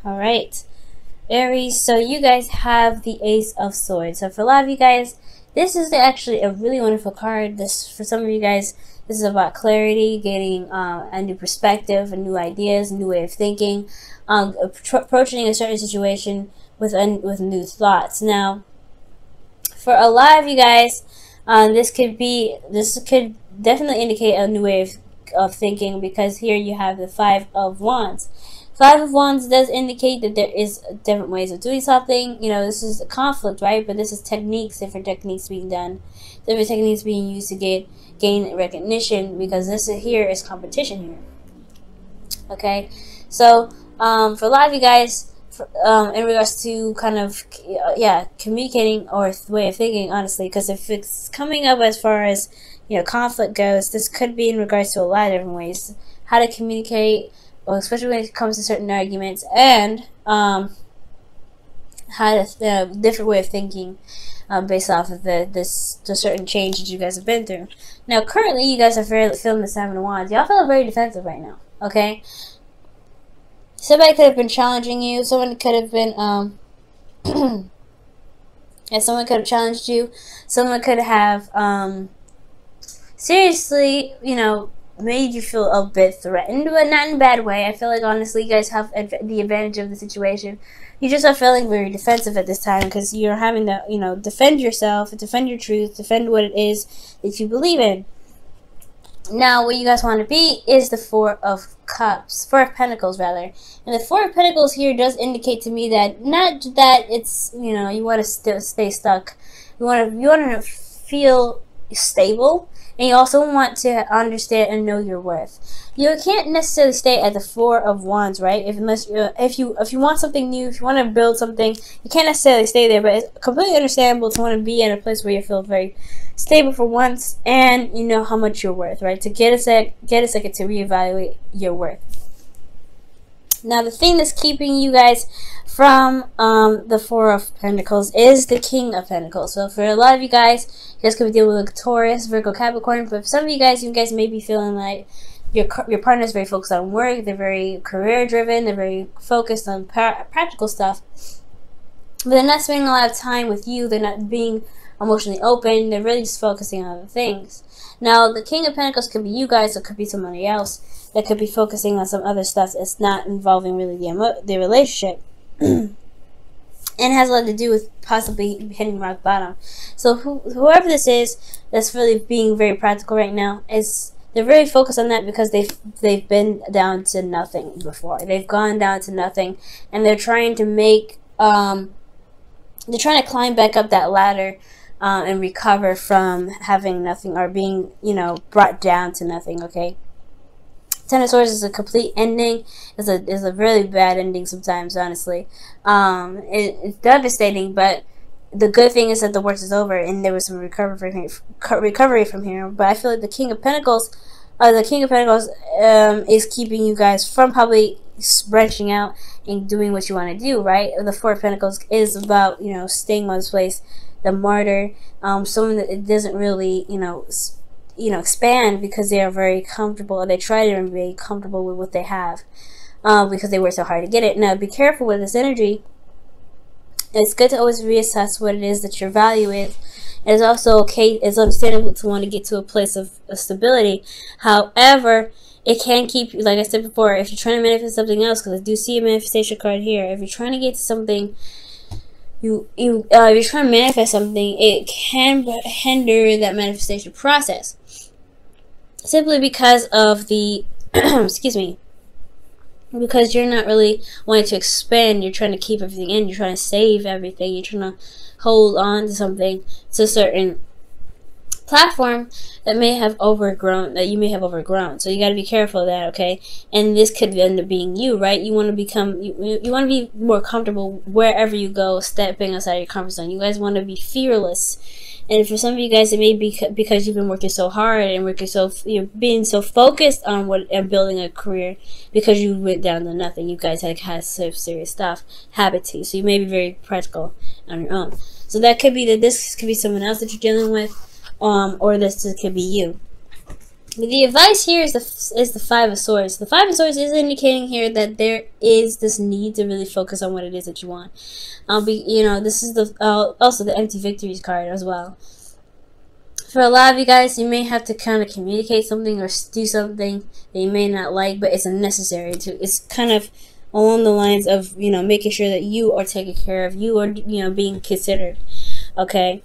All right, Aries. So you guys have the Ace of Swords. So for a lot of you guys, this is actually a really wonderful card. This, for some of you guys, this is about clarity, getting a new perspective, and new ideas, a new way of thinking, approaching a certain situation with new thoughts. Now, for a lot of you guys, this could definitely indicate a new way of thinking, because here you have the Five of Wands. Five of Wands does indicate that there is different ways of doing something. You know, this is a conflict, right? But this is different techniques being done, different techniques being used to gain recognition, because here is competition here. Okay, so for a lot of you guys, in regards to kind of communicating or way of thinking, honestly, because if it's coming up as far as conflict goes, this could be in regards to a lot of different ways how to communicate. Well, especially when it comes to certain arguments, and how to different way of thinking based off of the certain change that you guys have been through. Now, currently, you guys are feeling the Seven of Wands. Y'all feel very defensive right now. Okay, somebody could have been challenging you. Someone could have been someone could have challenged you. Someone could have seriously, made you feel a bit threatened, but not in a bad way. I feel like, honestly, you guys have the advantage of the situation. You just are feeling very defensive at this time, because you're having to, defend yourself, defend your truth, defend what it is that you believe in. Now, what you guys want to be is the Four of Pentacles, rather. And the Four of Pentacles here does indicate to me that not that it's, you want to still stay stuck. You want to feel stable. And you also want to understand and know your worth. You can't necessarily stay at the Four of Wands, right? If you want something new, if you want to build something, you can't necessarily stay there. But it's completely understandable to want to be in a place where you feel very stable for once, and you know how much you're worth, right? To get a second to reevaluate your worth. Now, the thing that's keeping you guys from the Four of Pentacles is the King of Pentacles. So for a lot of you guys could be dealing with Taurus, Virgo, Capricorn. But for some of you guys may be feeling like your partner is very focused on work. They're very career driven. They're very focused on practical stuff. But they're not spending a lot of time with you. They're not being emotionally open. They're really just focusing on other things. Now, the King of Pentacles could be you guys, or could be somebody else that could be focusing on some other stuff that's not involving really the relationship. And has a lot to do with possibly hitting rock bottom. So whoever this is that's really being very practical right now, they're very focused on that, because they've been down to nothing before. They've gone down to nothing, and they're trying to climb back up that ladder and recover from having nothing, or being brought down to nothing. Okay. Ten of Swords is a complete ending. It's a really bad ending sometimes, honestly. It's devastating, but the good thing is that the worst is over, and there was some recovery from here. But I feel like the King of Pentacles is keeping you guys from probably branching out and doing what you want to do, right? The Four of Pentacles is about, staying on this place, the martyr, someone that it doesn't really, expand, because they are very comfortable, or they try to be very comfortable with what they have, because they work so hard to get it. Now, be careful with this energy. It's good to always reassess what it is that your value is. It's also okay, it's understandable to want to get to a place of stability. However, it can keep you, like I said before, if you're trying to manifest something else, because I do see a manifestation card here. If you're trying to get to something, if you're trying to manifest something, it can hinder that manifestation process. Simply because of the, excuse me, because you're not really wanting to expand. You're trying to keep everything in. You're trying to save everything. You're trying to hold on to something, to a certain platform that you may have overgrown. So you got to be careful of that, okay? And this could end up being you, right? You want to become, you want to be more comfortable wherever you go, stepping outside your comfort zone. You guys want to be fearless. And for some of you guys, it may be because you've been working so hard and you're being so focused on building a career, because you went down to nothing. You guys had some serious stuff happen to you, so you may be very practical on your own. So that could be that this could be someone else that you're dealing with, or this could be you. The advice here is the Five of Swords. The Five of Swords is indicating here that there is this need to really focus on what it is that you want. This is the also the Empty Victories card as well. For a lot of you guys, you may have to kind of communicate something or do something that you may not like, but it's necessary to. It's kind of along the lines of, making sure that you are taken care of, you are, being considered. Okay.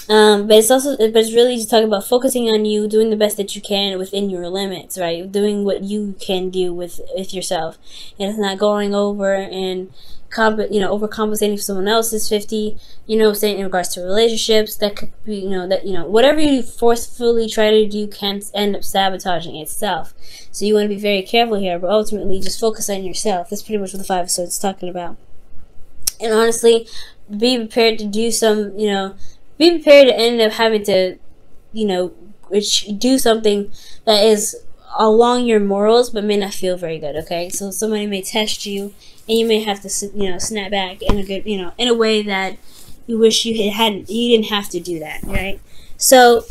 But it's really just talking about focusing on you, doing the best that you can within your limits, right? Doing what you can do with yourself, and it's not going over and overcompensating for someone else's 50, saying in regards to relationships that could be, whatever you forcefully try to do can end up sabotaging itself. So you want to be very careful here, but ultimately just focus on yourself. That's pretty much what the Five of Swords is talking about. And honestly, be prepared to do some, be prepared to end up having to, do something that is along your morals, but may not feel very good. Okay, so somebody may test you, and you may have to, snap back in a good, in a way that you wish you didn't have to do that, right? So,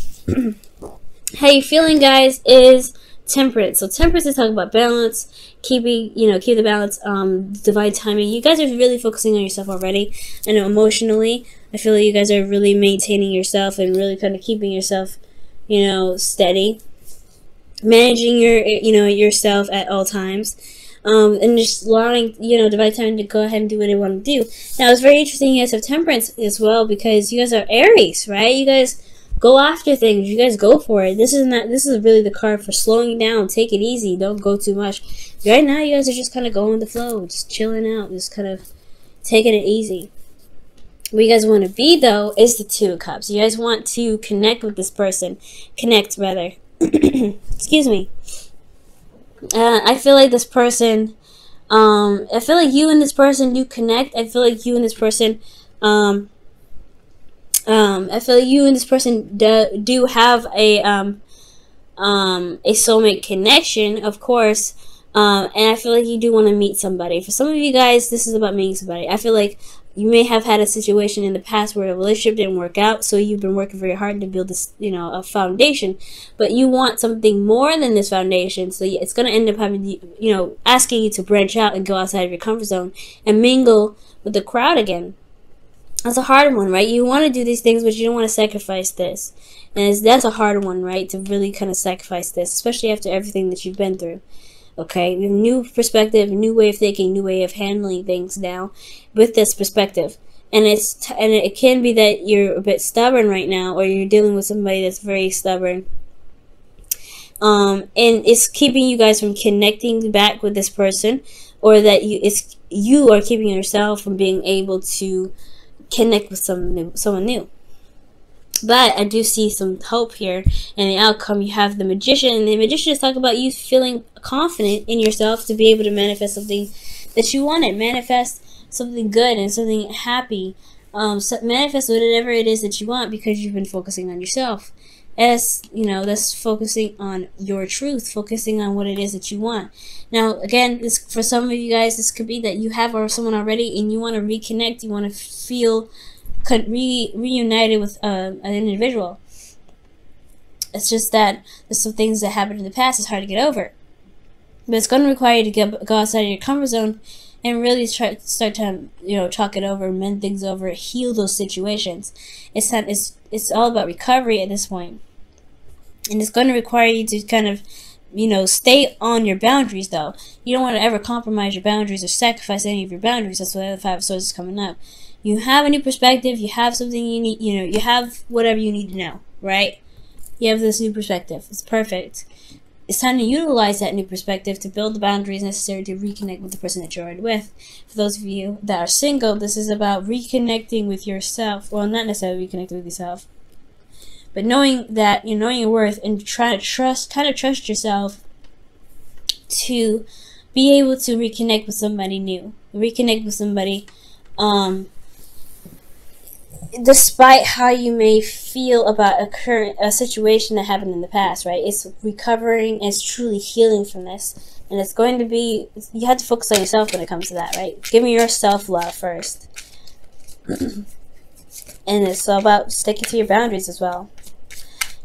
how you feeling, guys, is Temperance. So Temperance is talking about balance, keep the balance, divine timing. You guys are really focusing on yourself already, and emotionally, I feel like you guys are really maintaining yourself and really kind of keeping yourself, steady, managing yourself at all times. And just allowing, divine time to go ahead and do what they want to do. Now, it's very interesting you guys have Temperance as well, because you guys are Aries, right? You guys go after things. You guys go for it. This is really the card for slowing down. Take it easy. Don't go too much. Right now, you guys are just kind of going with the flow, just chilling out, just kind of taking it easy. What you guys want to be, though, is the Two of Cups. You guys want to connect with this person. Connect, rather. Excuse me. I feel like this person, I feel like you and this person do connect. I feel like you and this person, I feel like you and this person do have a soulmate connection, of course. And I feel like you do want to meet somebody. For some of you guys, this is about meeting somebody. I feel like you may have had a situation in the past where a relationship didn't work out, so you've been working very hard to build this, a foundation. But you want something more than this foundation, so it's going to end up having, asking you to branch out and go outside of your comfort zone and mingle with the crowd again. That's a hard one, right? You want to do these things, but you don't want to sacrifice this. And that's a hard one, right? To really kind of sacrifice this, especially after everything that you've been through. Okay, new perspective, new way of thinking, new way of handling things now with this perspective. And it can be that you're a bit stubborn right now, or you're dealing with somebody that's very stubborn. And it's keeping you guys from connecting back with this person, or that you are keeping yourself from being able to connect with someone new. But I do see some hope here in the outcome. You have the Magician, and the Magician is talking about you feeling confident in yourself to be able to manifest something that you wanted. Manifest something good and something happy. Manifest whatever it is that you want, because you've been focusing on yourself. That's focusing on your truth, focusing on what it is that you want. Now, again, for some of you guys, this could be that you have someone already and you want to reconnect. You want to feel reunited with an individual. It's just that there's some things that happened in the past. It's hard to get over, but it's going to require you to go outside of your comfort zone and really start to talk it over, mend things over, heal those situations. It's all about recovery at this point, and it's going to require you to kind of stay on your boundaries, though. You don't want to ever compromise your boundaries or sacrifice any of your boundaries. That's why the Five of Swords is coming up. You have a new perspective. You have something you need. You have whatever you need to know, right? You have this new perspective. It's perfect. It's time to utilize that new perspective to build the boundaries necessary to reconnect with the person that you're already with. For those of you that are single, this is about reconnecting with yourself. Well, not necessarily reconnecting with yourself, but knowing that knowing your worth and trying to trust yourself to be able to reconnect with somebody new, reconnect with somebody, despite how you may feel about a situation that happened in the past, right? It's recovering, it's truly healing from this. And it's going to be, you have to focus on yourself when it comes to that, right? Give me your self-love first. And it's all about sticking to your boundaries as well.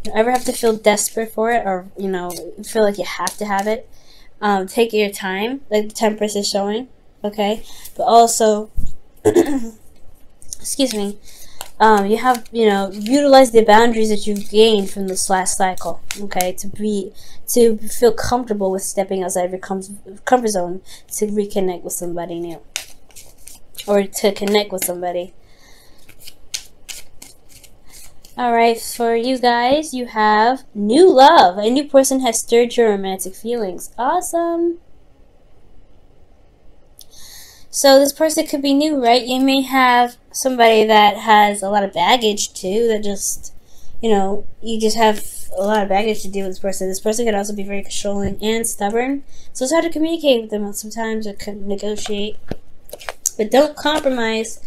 don't ever have to feel desperate for it, or feel like you have to have it. Take your time, like the Temperance is showing, okay? But also, excuse me, you have, utilize the boundaries that you've gained from this last cycle, okay? To feel comfortable with stepping outside your comfort zone to reconnect with somebody new, or to connect with somebody. Alright, for you guys, you have new love. A new person has stirred your romantic feelings. Awesome. So this person could be new, right? You may have somebody that has a lot of baggage too, that just, you just have a lot of baggage to deal with this person. This person could also be very controlling and stubborn. So it's hard to communicate with them sometimes, or negotiate. But don't compromise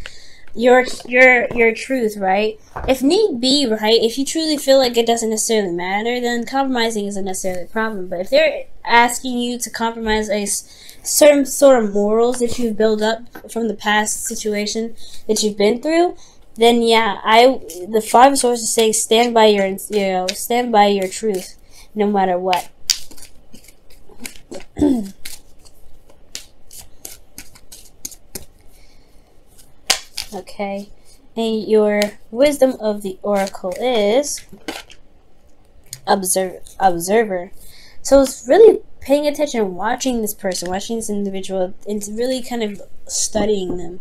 your truth, right? If need be, right? If you truly feel like it doesn't necessarily matter, then compromising isn't necessarily a problem. But if they're asking you to compromise a certain sort of morals that you've built up from the past situation that you've been through, then yeah, the Five of Swords say stand by your truth, no matter what. Okay, and your wisdom of the oracle is observer. So it's really paying attention, watching this person, watching this individual, and really kind of studying them.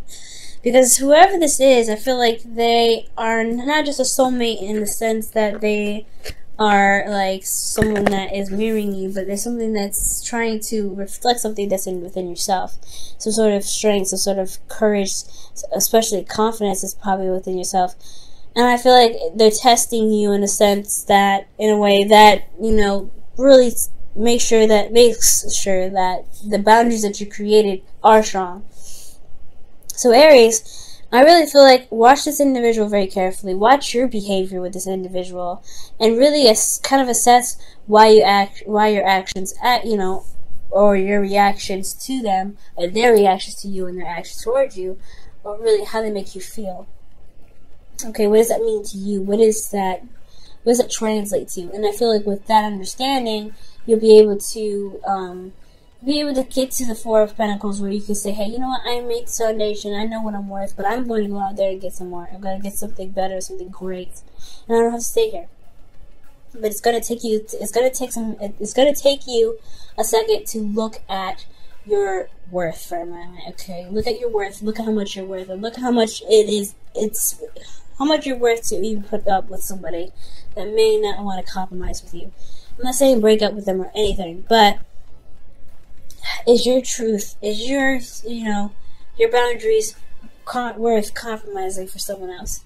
Because whoever this is, I feel like they are not just a soulmate in the sense that they are like someone that is mirroring you, but there's something that's trying to reflect something that's within yourself. Some sort of strength, some sort of courage, especially confidence is probably within yourself. And I feel like they're testing you in a sense that, in a way that, really makes sure that the boundaries that you created are strong. So Aries, I really feel like watch this individual very carefully. Watch your behavior with this individual, and really kind of assess why your actions or your reactions to them, or their reactions to you and their actions towards you, or really how they make you feel. Okay, what does that mean to you? What does that translate to? And I feel like with that understanding, you'll be able to get to the Four of Pentacles, where you can say, hey, you know what, I made this foundation, I know what I'm worth, but I'm going to go out there and get some more. I'm going to get something better, something great, and I don't have to stay here. But it's going to take you a second to look at your worth for a moment. Okay, look at your worth, look at how much you're worth, and look at how much how much you're worth to even put up with somebody that may not want to compromise with you. I'm not saying break up with them or anything, but is your truth, is your boundaries worth compromising for someone else?